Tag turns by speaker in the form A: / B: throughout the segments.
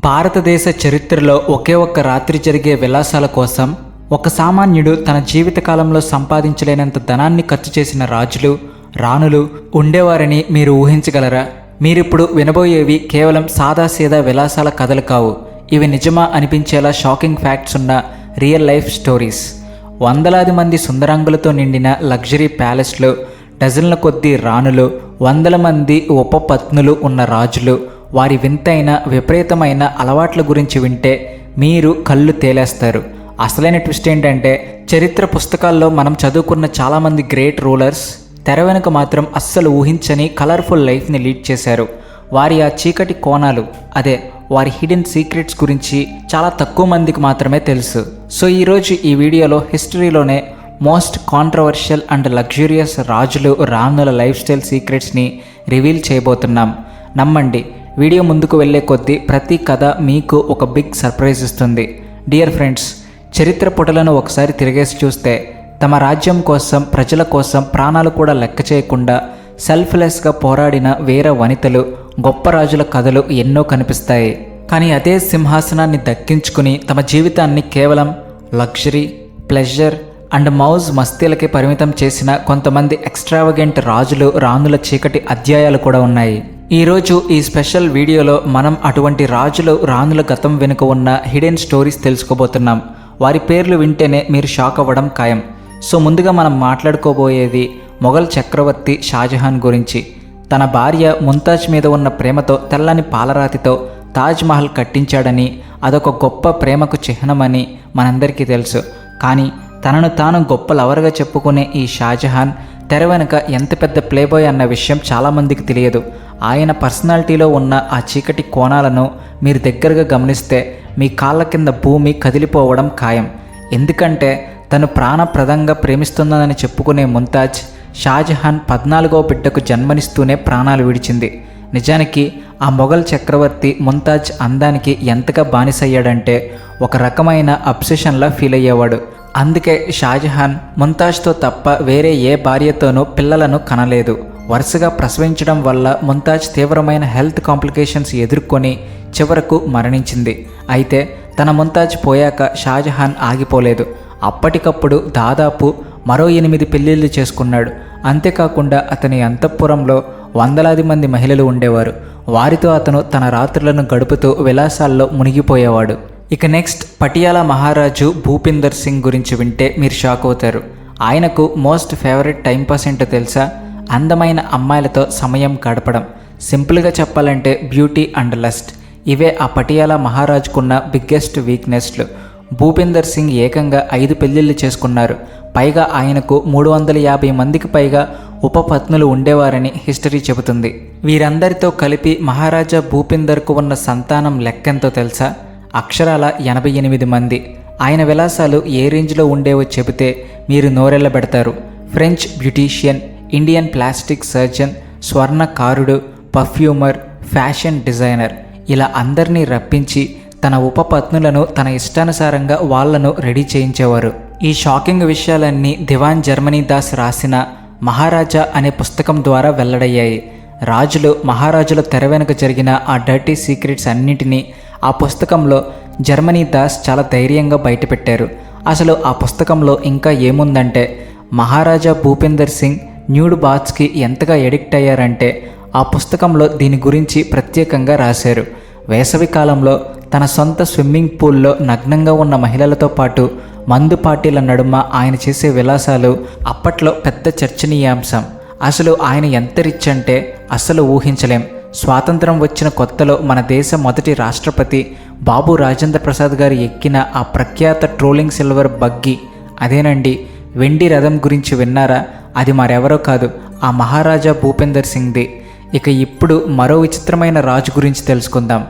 A: భారతదేశ చరిత్రలో ఒకే ఒక్క రాత్రి జరిగే విలాసాల కోసం ఒక సామాన్యుడు తన జీవితకాలంలో సంపాదించలేనంత ధనాన్ని ఖర్చు చేసిన రాజులు, రాణులు ఉండేవారని మీరు ఊహించగలరా? మీరిప్పుడు వినబోయేవి కేవలం సాదాసీదా విలాసాల కథలు కావు. ఇవి నిజమా అనిపించేలా షాకింగ్ ఫ్యాక్ట్స్ ఉన్న రియల్ లైఫ్ స్టోరీస్. వందలాది మంది సుందరాంగులతో నిండిన లగ్జరీ ప్యాలెస్లు, డజన్ల కొద్దీ రాణులు, వందల మంది ఉపపత్నులు ఉన్న రాజులు, వారి వింతైన విపరీతమైన అలవాట్ల గురించి వింటే మీరు కళ్ళు తేలేస్తారు. అసలైన ట్విస్ట్ ఏంటంటే, చరిత్ర పుస్తకాల్లో మనం చదువుకున్న చాలామంది గ్రేట్ రూలర్స్ తెర వెనుక మాత్రం అస్సలు ఊహించని కలర్ఫుల్ లైఫ్ని లీడ్ చేశారు. వారి ఆ చీకటి కోణాలు, అదే వారి హిడెన్ సీక్రెట్స్ గురించి చాలా తక్కువ మందికి మాత్రమే తెలుసు. సో ఈరోజు ఈ వీడియోలో హిస్టరీలోనే మోస్ట్ కాంట్రవర్షియల్ అండ్ లగ్జూరియస్ రాజులు, రాణుల లైఫ్ స్టైల్ సీక్రెట్స్ని రివీల్ చేయబోతున్నాం. నమ్మండి, వీడియో ముందుకు వెళ్ళే కొద్దీ ప్రతి కథ మీకు ఒక బిగ్ సర్ప్రైజ్ ఇస్తుంది. డియర్ ఫ్రెండ్స్, చరిత్ర పుటలను ఒకసారి తిరిగేసి చూస్తే తమ రాజ్యం కోసం, ప్రజల కోసం ప్రాణాలు కూడా లెక్క చేయకుండా సెల్ఫ్లెస్గా పోరాడిన వీర వనితలు, గొప్ప రాజుల కథలు ఎన్నో కనిపిస్తాయి. కానీ అదే సింహాసనాన్ని దక్కించుకుని తమ జీవితాన్ని కేవలం లగ్జరీ, ప్లెజర్ అండ్ మౌజ్ మస్తీలకే పరిమితం చేసిన కొంతమంది ఎక్స్ట్రావగెంట్ రాజులు, రాణుల చీకటి అధ్యాయాలు కూడా ఉన్నాయి. ఈరోజు ఈ స్పెషల్ వీడియోలో మనం అటువంటి రాజులు, రాణుల గతం వెనుక ఉన్న హిడెన్ స్టోరీస్ తెలుసుకోబోతున్నాం. వారి పేర్లు వింటేనే మీరు షాక్ అవ్వడం ఖాయం. సో ముందుగా మనం మాట్లాడుకోబోయేది మొఘల్ చక్రవర్తి షాజహాన్ గురించి. తన భార్య ముంతాజ్ మీద ఉన్న ప్రేమతో తెల్లని పాలరాతితో తాజ్ మహల్ కట్టించాడని, అదొక గొప్ప ప్రేమకు చిహ్నమని మనందరికీ తెలుసు. కానీ తనను తాను గొప్ప లవర్గా చెప్పుకునే ఈ షాజహాన్ తెర వెనుక ఎంత పెద్ద ప్లేబాయ్ అన్న విషయం చాలామందికి తెలియదు. ఆయన పర్సనాలిటీలో ఉన్న ఆ చీకటి కోణాలను మీరు దగ్గరగా గమనిస్తే మీ కాళ్ళ కింద భూమి కదిలిపోవడం ఖాయం. ఎందుకంటే తను ప్రాణప్రదంగా ప్రేమిస్తుందని చెప్పుకునే ముంతాజ్, షాజహాన్ 14వ బిడ్డకు జన్మనిస్తూనే ప్రాణాలు విడిచింది. నిజానికి ఆ మొఘల్ చక్రవర్తి ముంతాజ్ అందానికి ఎంతగా బానిసయ్యాడంటే ఒక రకమైన అబ్సెషన్లా ఫీల్ అయ్యేవాడు. అందుకే షాజహాన్ ముంతాజ్తో తప్ప వేరే ఏ భార్యతోనూ పిల్లలను కనలేదు. వరుసగా ప్రసవించడం వల్ల ముంతాజ్ తీవ్రమైన హెల్త్ కాంప్లికేషన్స్ ఎదుర్కొని చివరకు మరణించింది. అయితే తన ముంతాజ్ పోయాక షాజహాన్ ఆగిపోలేదు. అప్పటికప్పుడు దాదాపు మరో 8 పెళ్ళిళ్ళు చేసుకున్నాడు. అంతేకాకుండా అతని అంతఃపురంలో వందలాది మంది మహిళలు ఉండేవారు. వారితో అతను తన రాత్రులను గడుపుతూ విలాసాల్లో మునిగిపోయేవాడు. ఇక నెక్స్ట్, పటియాలా మహారాజు భూపిందర్ సింగ్ గురించి వింటే మీరు షాక్ అవుతారు. ఆయనకు మోస్ట్ ఫేవరెట్ టైంపాస్ ఏంటో తెలుసా? అందమైన అమ్మాయిలతో సమయం గడపడం. సింపుల్గా చెప్పాలంటే బ్యూటీ అండ్ లస్ట్. ఇవే ఆ పటియాలా మహారాజుకున్న బిగ్గెస్ట్ వీక్నెస్లు. భూపిందర్ సింగ్ ఏకంగా 5 పెళ్ళిళ్ళు చేసుకున్నారు. పైగా ఆయనకు 350 మందికి పైగా ఉపపత్నులు ఉండేవారని హిస్టరీ చెబుతుంది. వీరందరితో కలిపి మహారాజా భూపిందర్కు ఉన్న సంతానం లెక్కెంతో తెలుసా? అక్షరాల 88 మంది. ఆయన విలాసాలు ఏ రేంజ్లో ఉండేవో చెబితే మీరు నోరెళ్ళబెడతారు. French beautician, Indian plastic surgeon, స్వర్ణకారుడు, పర్ఫ్యూమర్, ఫ్యాషన్ డిజైనర్, ఇలా అందరినీ రప్పించి తన ఉపపత్నులను తన ఇష్టానుసారంగా వాళ్లను రెడీ చేయించేవారు. ఈ షాకింగ్ విషయాలన్నీ దివాన్ జర్మనీ దాస్ రాసిన మహారాజా అనే పుస్తకం ద్వారా వెల్లడయ్యాయి. రాజులు, మహారాజుల తెర వెనుక జరిగిన ఆ డర్టీ సీక్రెట్స్ అన్నింటినీ ఆ పుస్తకంలో జర్మనీ దాస్ చాలా ధైర్యంగా బయటపెట్టారు. అసలు ఆ పుస్తకంలో ఇంకా ఏముందంటే, మహారాజా భూపిందర్ సింగ్ న్యూడ్ బాత్స్కి ఎంతగా ఎడిక్ట్ అయ్యారంటే ఆ పుస్తకంలో దీని గురించి ప్రత్యేకంగా రాశారు. వేసవి కాలంలో తన సొంత స్విమ్మింగ్ పూల్లో నగ్నంగా ఉన్న మహిళలతో పాటు మందు పార్టీల నడుమ ఆయన చేసే విలాసాలు అప్పట్లో పెద్ద చర్చనీయాంశం. అసలు ఆయన ఎంత రిచ్ అంటే అసలు ఊహించలేం. స్వాతంత్రం వచ్చిన కొత్తలో మన దేశ మొదటి రాష్ట్రపతి బాబు రాజేంద్ర ప్రసాద్ గారు ఎక్కిన ఆ ప్రఖ్యాత ట్రోలింగ్ సిల్వర్ బగ్గీ, అదేనండి వెండి రథం గురించి విన్నారా? అది మరెవరో కాదు, ఆ మహారాజా భూపిందర్ సింగ్ది. ఇక ఇప్పుడు మరో విచిత్రమైన రాజు గురించి తెలుసుకుందాం.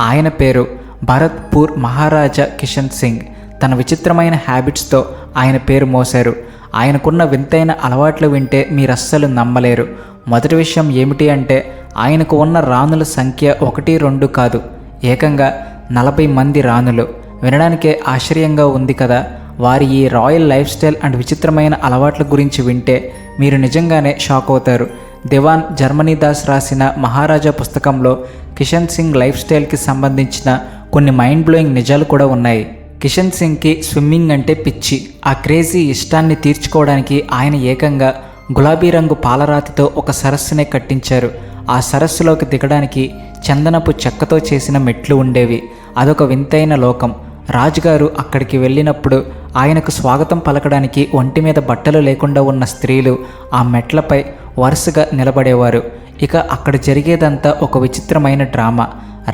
A: ఆయన పేరు భరత్పూర్ మహారాజా కిషన్ సింగ్. తన విచిత్రమైన హ్యాబిట్స్తో ఆయన పేరు మోశారు. ఆయనకున్న వింతైన అలవాట్లు వింటే మీరస్సలు నమ్మలేరు. మొదటి విషయం ఏమిటి అంటే, ఆయనకు ఉన్న రాణుల సంఖ్య 1, 2 కాదు, ఏకంగా 40 మంది రాణులు. వినడానికే ఆశ్చర్యంగా ఉంది కదా. వారి ఈ రాయల్ లైఫ్ స్టైల్ అండ్ విచిత్రమైన అలవాట్ల గురించి వింటే మీరు నిజంగానే షాక్ అవుతారు. దివాన్ జర్మనీ దాస్ రాసిన మహారాజా పుస్తకంలో కిషన్ సింగ్ లైఫ్ స్టైల్కి సంబంధించిన కొన్ని మైండ్ బ్లోయింగ్ నిజాలు కూడా ఉన్నాయి. కిషన్ సింగ్కి స్విమ్మింగ్ అంటే పిచ్చి. ఆ క్రేజీ ఇష్టాన్ని తీర్చుకోవడానికి ఆయన ఏకంగా గులాబీ రంగు పాలరాతితో ఒక సరస్సునే కట్టించారు. ఆ సరస్సులోకి దిగడానికి చందనపు చెక్కతో చేసిన మెట్లు ఉండేవి. అదొక వింతైన లోకం. రాజుగారు అక్కడికి వెళ్ళినప్పుడు ఆయనకు స్వాగతం పలకడానికి ఒంటి మీద బట్టలు లేకుండా ఉన్న స్త్రీలు ఆ మెట్లపై వరుసగా నిలబడేవారు. ఇక అక్కడ జరిగేదంతా ఒక విచిత్రమైన డ్రామా.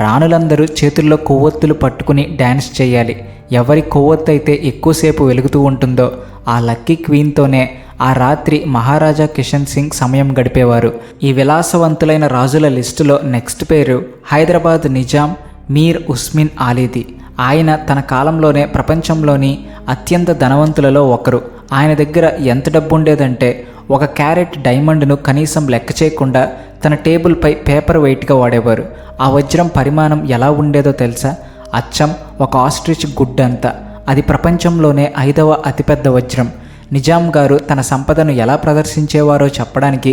A: రాణులందరూ చేతుల్లో కొవ్వొత్తులు పట్టుకుని డ్యాన్స్ చేయాలి. ఎవరి కొవ్వొత్తు అయితే ఎక్కువసేపు వెలుగుతూ ఉంటుందో ఆ లక్కీ క్వీన్తోనే ఆ రాత్రి మహారాజా కిషన్ సింగ్ సమయం గడిపేవారు. ఈ విలాసవంతులైన రాజుల లిస్టులో నెక్స్ట్ పేరు హైదరాబాద్ నిజాం మీర్ ఉస్మిన్ ఆలీది. ఆయన తన కాలంలోనే ప్రపంచంలోని అత్యంత ధనవంతులలో ఒకరు. ఆయన దగ్గర ఎంత డబ్బు ఉండేదంటే ఒక క్యారెట్ డైమండ్ను కనీసం లెక్క చేయకుండా తన టేబుల్పై పేపర్ వెయిట్గా వాడేవారు. ఆ వజ్రం పరిమాణం ఎలా ఉండేదో తెలుసా? అచ్చం ఒక ఆస్ట్రిచ్ గుడ్డంత. అది ప్రపంచంలోనే 5వ అతిపెద్ద వజ్రం. నిజాం గారు తన సంపదను ఎలా ప్రదర్శించేవారో చెప్పడానికి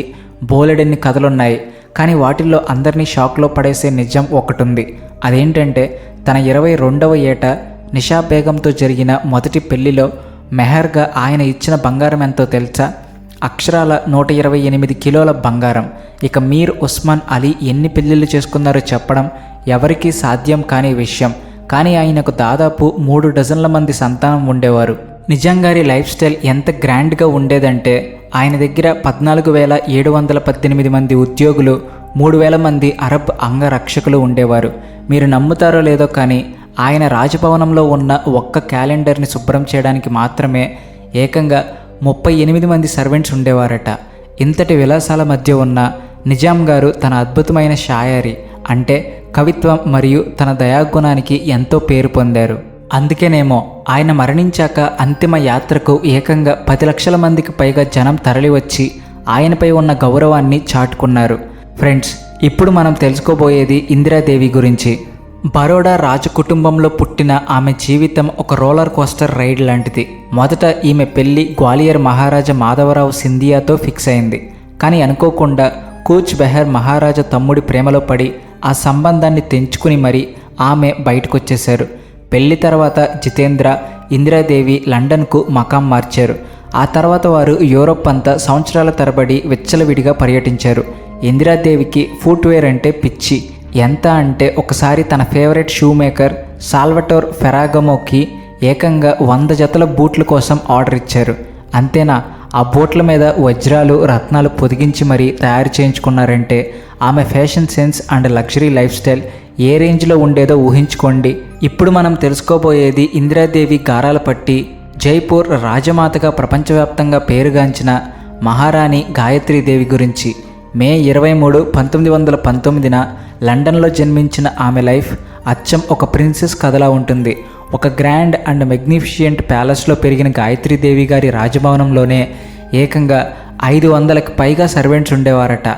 A: బోలెడన్ని కథలున్నాయి. కానీ వాటిల్లో అందరినీ షాక్లో పడేసే నిజం ఒకటి ఉంది. అదేంటంటే తన 22వ ఏట నిషా బేగంతో జరిగిన మొదటి పెళ్లిలో మెహర్గా ఆయన ఇచ్చిన బంగారం ఎంతో తెలుసా? అక్షరాల 128 కిలోల బంగారం. ఇక మీర్ ఉస్మాన్ అలీ ఎన్ని పెళ్లిళ్ళు చేసుకున్నారో చెప్పడం ఎవరికీ సాధ్యం కాని విషయం. కానీ ఆయనకు దాదాపు 3 డజన్ల మంది సంతానం ఉండేవారు. నిజాం గారి లైఫ్ స్టైల్ ఎంత గ్రాండ్గా ఉండేదంటే ఆయన దగ్గర 14,718 మంది ఉద్యోగులు, 3,000 మంది అరబ్ అంగరక్షకులు ఉండేవారు. మీరు నమ్ముతారో లేదో కానీ ఆయన రాజభవనంలో ఉన్న ఒక్క క్యాలెండర్ని శుభ్రం చేయడానికి మాత్రమే ఏకంగా 38 మంది సర్వెంట్స్ ఉండేవారట. ఇంతటి విలాసాల మధ్య ఉన్న నిజాం గారు తన అద్భుతమైన షాయరీ అంటే కవిత్వం మరియు తన దయాగుణానికి ఎంతో పేరు పొందారు. అందుకేనేమో ఆయన మరణించాక అంతిమ యాత్రకు ఏకంగా 10 లక్షల మందికి పైగా జనం తరలివచ్చి ఆయనపై ఉన్న గౌరవాన్ని చాటుకున్నారు. ఫ్రెండ్స్, ఇప్పుడు మనం తెలుసుకోబోయేది ఇందిరాదేవి గురించి. బరోడా రాజకుటుంబంలో పుట్టిన ఆమె జీవితం ఒక రోలర్ కోస్టర్ రైడ్ లాంటిది. మొదట ఈమె పెళ్లి గ్వాలియర్ మహారాజా మాధవరావు సింధియాతో ఫిక్స్ అయింది. కానీ అనుకోకుండా కూచ్ బెహర్ మహారాజా తమ్ముడి ప్రేమలో పడి ఆ సంబంధాన్ని తెంచుకుని మరీ ఆమె బయటకొచ్చేశారు. పెళ్లి తర్వాత జితేంద్ర, ఇందిరాదేవి లండన్కు మకాం మార్చారు. ఆ తర్వాత వారు యూరోప్ అంతా సంవత్సరాల తరబడి విచ్చలవిడిగా పర్యటించారు. ఇందిరాదేవికి ఫుట్వేర్ అంటే పిచ్చి. ఎంత అంటే ఒకసారి తన ఫేవరెట్ షూ మేకర్ సాల్వటోర్ ఫెరాగమోకి ఏకంగా 100 జతల బూట్ల కోసం ఆర్డర్ ఇచ్చారు. అంతేనా, ఆ బూట్ల మీద వజ్రాలు, రత్నాలు పొదిగించి మరీ తయారు చేయించుకున్నారంటే ఆమె fashion sense and luxury lifestyle ఏ రేంజ్లో ఉండేదో ఊహించుకోండి. ఇప్పుడు మనం తెలుసుకోబోయేది ఇందిరాదేవి గారాల పట్టి జైపూర్ రాజమాతగా ప్రపంచవ్యాప్తంగా పేరుగాంచిన మహారాణి గాయత్రీదేవి గురించి. మే 23, 1919న లండన్లో జన్మించిన ఆమె లైఫ్ అచ్చం ఒక ప్రిన్సెస్ కథలా ఉంటుంది. ఒక గ్రాండ్ అండ్ మెగ్నిఫిషియంట్ ప్యాలెస్లో పెరిగిన గాయత్రీదేవి గారి రాజభవనంలోనే ఏకంగా 500కి పైగా సర్వెంట్స్ ఉండేవారట.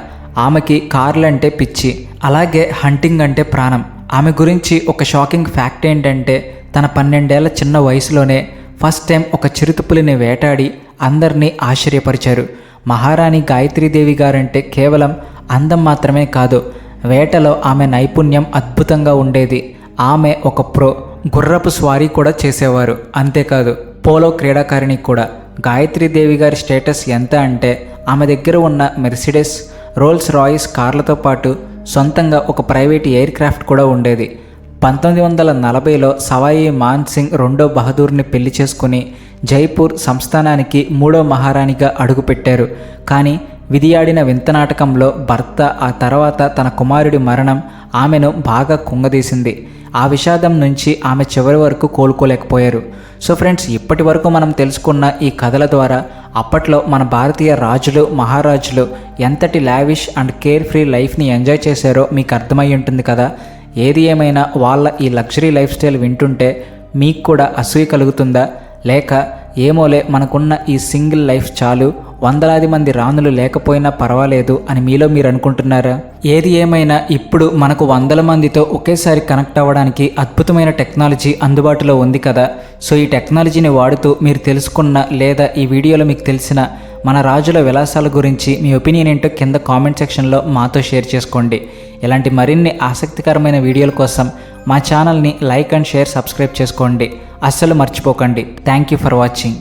A: ఆమెకి కార్లు అంటే పిచ్చి, అలాగే హంటింగ్ అంటే ప్రాణం. ఆమె గురించి ఒక షాకింగ్ ఫ్యాక్ట్ ఏంటంటే తన 12 ఏళ్ల చిన్న వయసులోనే ఫస్ట్ టైం ఒక చిరుతపులిని వేటాడి అందరినీ ఆశ్చర్యపరిచారు. మహారాణి గాయత్రీదేవి గారంటే కేవలం అందం మాత్రమే కాదు, వేటలో ఆమె నైపుణ్యం అద్భుతంగా ఉండేది. ఆమె ఒక ప్రో గుర్రపు స్వారీ కూడా చేసేవారు. అంతేకాదు పోలో క్రీడాకారిణి కూడా. గాయత్రీదేవి గారి స్టేటస్ ఎంత అంటే ఆమె దగ్గర ఉన్న మెర్సిడెస్, రోల్స్ రాయిస్ కార్లతో పాటు సొంతంగా ఒక ప్రైవేట్ ఎయిర్ క్రాఫ్ట్ కూడా ఉండేది. 1940లో సవాయి మాన్ సింగ్ రెండో బహదూర్ని పెళ్లి చేసుకుని జైపూర్ సంస్థానానికి 3వ మహారాణిగా అడుగుపెట్టారు. కానీ విధియాడిన వింత నాటకంలో భర్త, ఆ తర్వాత తన కుమారుడి మరణం ఆమెను బాగా కుంగదీసింది. ఆ విషాదం నుంచి ఆమె చివరి వరకు కోలుకోలేకపోయారు. సో ఫ్రెండ్స్, ఇప్పటి వరకు మనం తెలుసుకున్న ఈ కథల ద్వారా అప్పట్లో మన భారతీయ రాజులు, మహారాజులు ఎంతటి లావిష్ అండ్ కేర్ ఫ్రీ లైఫ్ని ఎంజాయ్ చేశారో మీకు అర్థమై ఉంటుంది కదా. ఏది ఏమైనా వాళ్ళ ఈ లగ్జరీ లైఫ్ స్టైల్ వింటుంటే మీకు కూడా అసూయ కలుగుతుందా? లేక ఏమోలే మనకున్న ఈ సింగిల్ లైఫ్ చాలు, వందలాది మంది రాణులు లేకపోయినా పర్వాలేదు అని మీలో మీరు అనుకుంటున్నారా? ఏది ఏమైనా ఇప్పుడు మనకు 100 మందితో ఒకేసారి కనెక్ట్ అవ్వడానికి అద్భుతమైన టెక్నాలజీ అందుబాటులో ఉంది కదా. సో ఈ టెక్నాలజీని వాడుతూ మీరు తెలుసుకున్న లేదా ఈ వీడియోలో మీకు తెలిసిన మన రాజుల విలాసాల గురించి మీ ఒపీనియన్ ఏంటో కింద కామెంట్ సెక్షన్లో మాతో షేర్ చేసుకోండి. ఇలాంటి మరిన్ని ఆసక్తికరమైన వీడియోల కోసం మా ఛానల్ని లైక్ అండ్ షేర్ సబ్స్క్రైబ్ చేసుకోండి. అస్సలు మర్చిపోకండి. Thank you for watching.